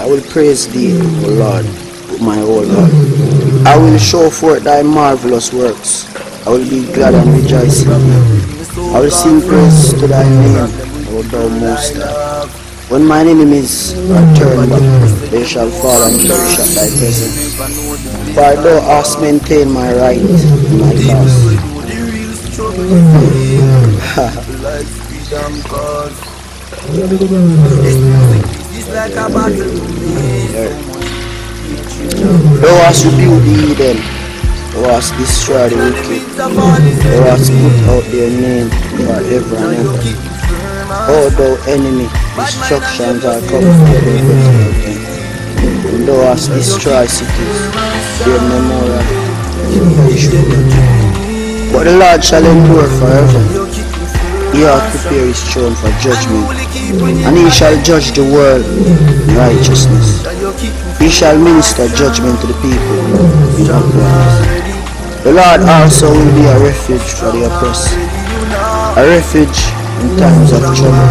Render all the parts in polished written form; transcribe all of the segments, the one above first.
I will praise thee, O Lord, with my whole heart. I will show forth thy marvelous works. I will be glad and rejoice in thee. I will sing praise to thy name, O thou most high. When mine enemies are turned back, they shall fall and perish at thy presence. For thou hast maintained my right and my cause. Thou hast rebuked the heathen, thou hast destroyed the wicked, thou hast put out their name forever and ever. O thou enemy, destructions are coming for their again. And thou hast destroyed cities, their memorial perish with them. But the Lord shall endure forever. He hath prepared his throne for judgment, and he shall judge the world in righteousness. He shall minister judgment to the people in uprightness. The Lord also will be a refuge for the oppressed, a refuge in times of trouble.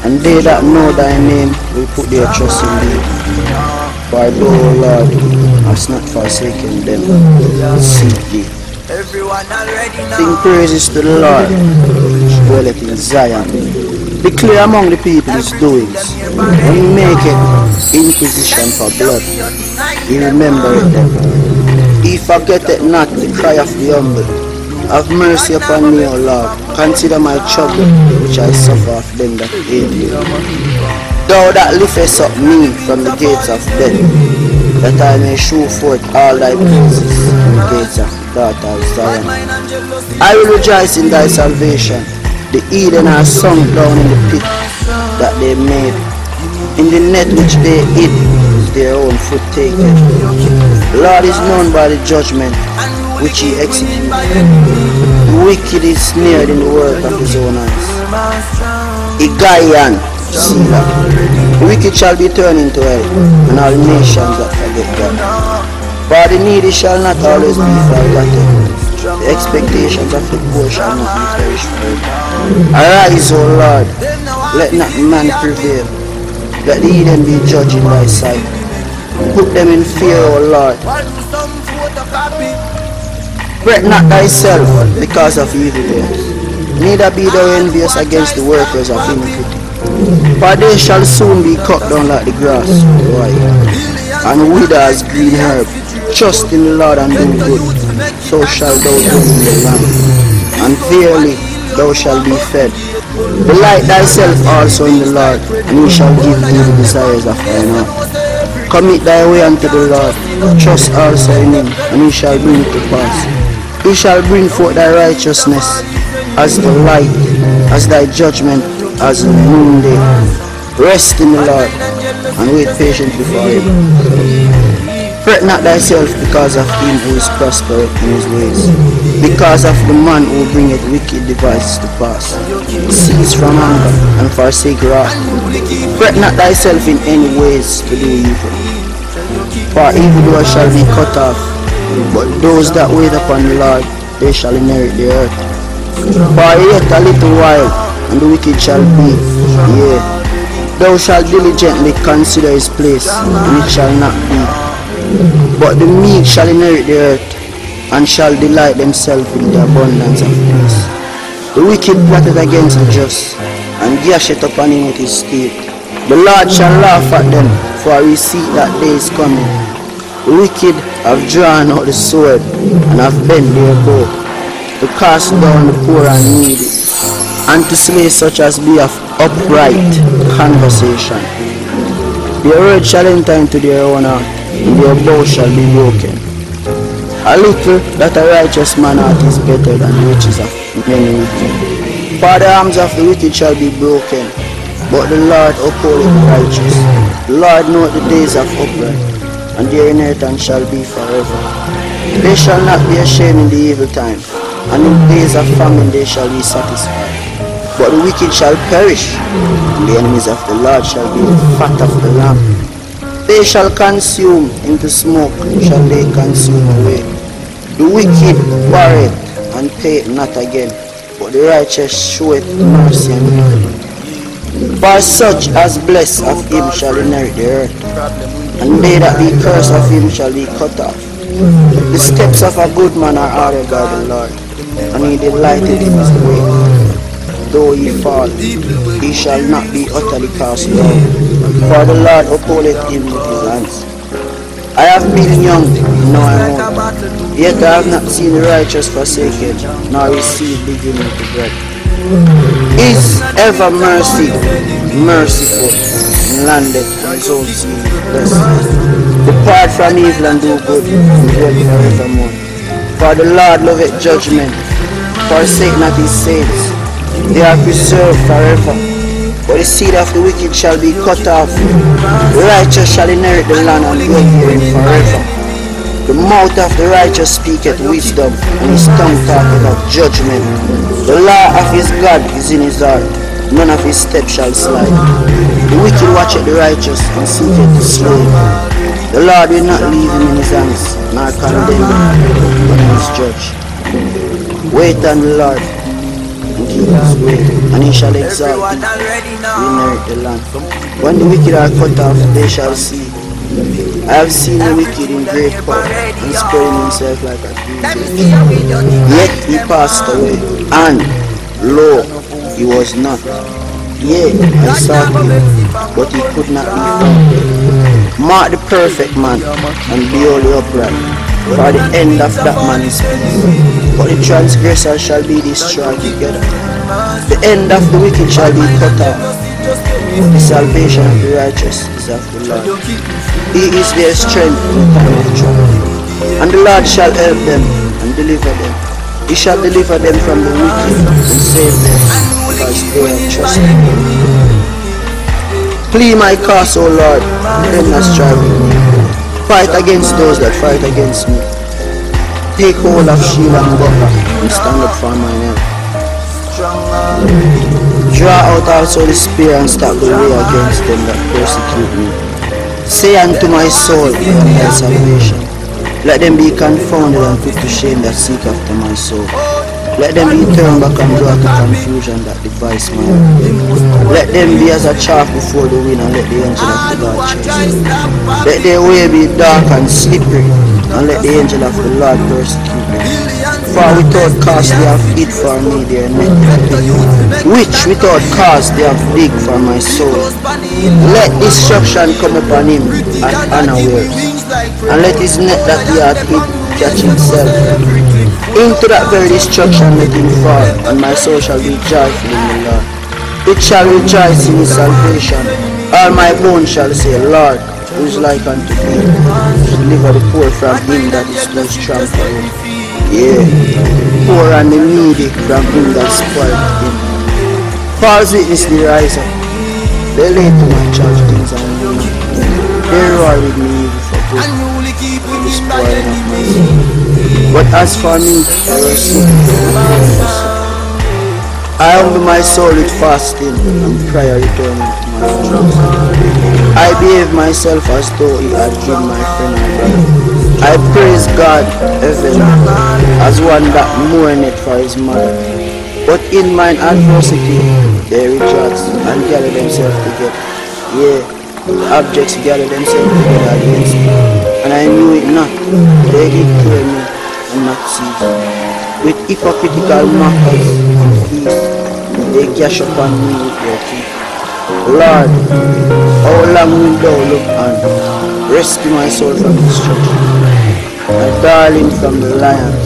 And they that know thy name will put their trust in thee. For thou, O Lord, hast not forsaken them that seek thee. Sing praises to the Lord, which dwelleth in Zion. Declare among the people his doings. When he maketh inquisition for blood, he remembereth them. He forgetteth not the cry of the humble. Have mercy upon me, O Lord. Consider my trouble, which I suffer of them that hate me. Thou that liftest up me from the gates of death, that I may shew forth all thy praises in the gates of the daughter of Zion. I will rejoice in thy salvation. The heathen are sunk down in the pit that they made. In the net which they hid is their own foot taken. The Lord is known by the judgment which he executes. The wicked is snared in the work of his own hands. Igayan, Selah. The wicked shall be turned into hell, and all nations that forget God. For the needy shall not always be forgotten. The expectations of the poor shall not be perished forever. Arise, O Lord, let not man prevail. Let the heathen be judged in thy sight. Put them in fear, O Lord. Fret not thyself because of evildoers, neither be thou envious against the workers of iniquity. For they shall soon be cut down like the grass, and wither as green herb. Trust in the Lord and do good, so shall thou dwell in the land, and verily thou shalt be fed. Delight thyself also in the Lord, and he shall give thee the desires of thine heart. Commit thy way unto the Lord, trust also in him, and he shall bring it to pass. He shall bring forth thy righteousness as the light, as thy judgment as the noonday. Rest in the Lord, and wait patiently for him. Fret not thyself because of him who is prosperous in his ways, because of the man who bringeth wicked devices to pass. Cease from anger and forsake wrath. Fret not thyself in any ways to do evil, for evildoers shall be cut off, but those that wait upon the Lord, they shall inherit the earth. For yet a little while, and the wicked shall be, yea, thou shalt diligently consider his place, and it shall not be. But the meek shall inherit the earth, and shall delight themselves in the abundance of peace. The wicked plotted against the just, and gasheth upon him with his teeth. The Lord shall laugh at them, for we see that day is coming. The wicked have drawn out the sword, and have bent their bow, to cast down the poor and needy, and to slay such as be of upright conversation. Their word shall enter into their own heart, and their bow shall be broken. A little that a righteous man hath is better than the riches of many wicked. For the arms of the wicked shall be broken, but the Lord upholdeth the righteous. The Lord knoweth the days of upright, and their inheritance shall be forever. They shall not be ashamed in the evil time, and in days of famine they shall be satisfied. But the wicked shall perish, and the enemies of the Lord shall be the fat of the lamb. They shall consume into smoke, shall they consume away. The wicked borroweth and payeth not again, but the righteous showeth mercy and equity. For such as blessed of him shall inherit the earth, and they that be cursed of him shall be cut off. The steps of a good man are ordered by the Lord, and he delighteth in his way. Though he fall, he shall not be utterly cast down, for the Lord upholdeth him with his hands. I have been young, now I am old, yet I have not seen the righteous forsaken, nor his seed beginning to bread. Is ever merciful, and landeth on his own seed blessed. Depart from evil and do good, and dwell forevermore. For the Lord loveth judgment, forsake not his saints. They are preserved forever, but the seed of the wicked shall be cut off. The righteous shall inherit the land and dwell therein forever. The mouth of the righteous speaketh wisdom, and his tongue talketh of judgment. The law of his God is in his heart, none of his steps shall slide. The wicked watcheth the righteous, and seeketh to slay him. The Lord will not leave him in his hands, nor condemn him, but he is judge. Wait on the Lord, and keep his way, and he shall exalt thee, to inherit the land. When the wicked are cut off, they shall see. I have seen the wicked in great power, and spreading himself like a tree. Yet he passed away, and lo, he was not. Yea, I sought him, but he could not be found. Mark the perfect man, and behold the upright, for the end of that man is peace. But the transgressor shall be destroyed together. The end of the wicked shall be cut off. The salvation of the righteous is of the Lord. He is their strength in time of trouble. And the Lord shall help them and deliver them. He shall deliver them from the wicked and save them, because they have trusted him. Plead my cause, O Lord, and them that strive with me. Fight against those that fight against me. Take hold of shield and buckler, and stand up for mine help. Draw out also the spear, and stop the way against them that persecute me. Say unto my soul, I am thy salvation. Let them be confounded and put to shame that seek after my soul. Let them be turned back and brought to confusion that devise my life. Let them be as a chaff before the wind, and let the angel of the Lord chase them. Let their way be dark and slippery, and let the angel of the Lord persecute them. For without cause they have hid for me their net, which without cause they have digged for my soul. Let destruction come upon him at unawares, and let his net that he hath hid catch himself. Into that very destruction let him fall, and my soul shall be joyful in the Lord. It shall rejoice in his salvation. All my bones shall say, Lord, who is like unto thee, to deliver the poor from him that is too strong for him. Yeah, poor and the needy from him that spoiled him. False witness the riser. They lay to my charge things and me. They roar with me evil for good, the spoiling of my soul. But as for me, I was sick. I humble my soul with fasting and prayer returning to my friends. I behave myself as though he had been my friend and brother. I praise God, heaven, as one that mourneth for his mother. But in mine adversity, they rejoice and gather themselves together. Yeah, the objects gather themselves together against me, and I knew it not. They did hear me and not see. With hypocritical mockers and thieves, they gash upon me with their teeth. Lord, how long wilt thou look on? Rescue my soul from destruction, my darling from the lions.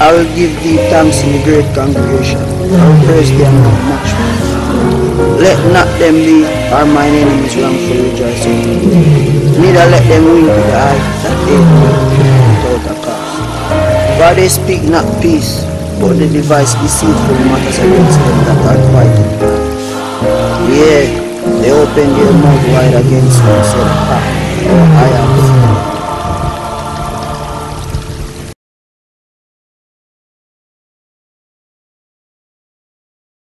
I will give thee thanks in the great congregation. I will praise thee among much men. Let not them be, or mine enemies wrongfully rejoice over me. Neither let them wink with the eye that hate me without a cause. For they speak not peace, but they devise deceitful matters against them that are fighting. Yeah, they open their mouth wide against me, said, I am.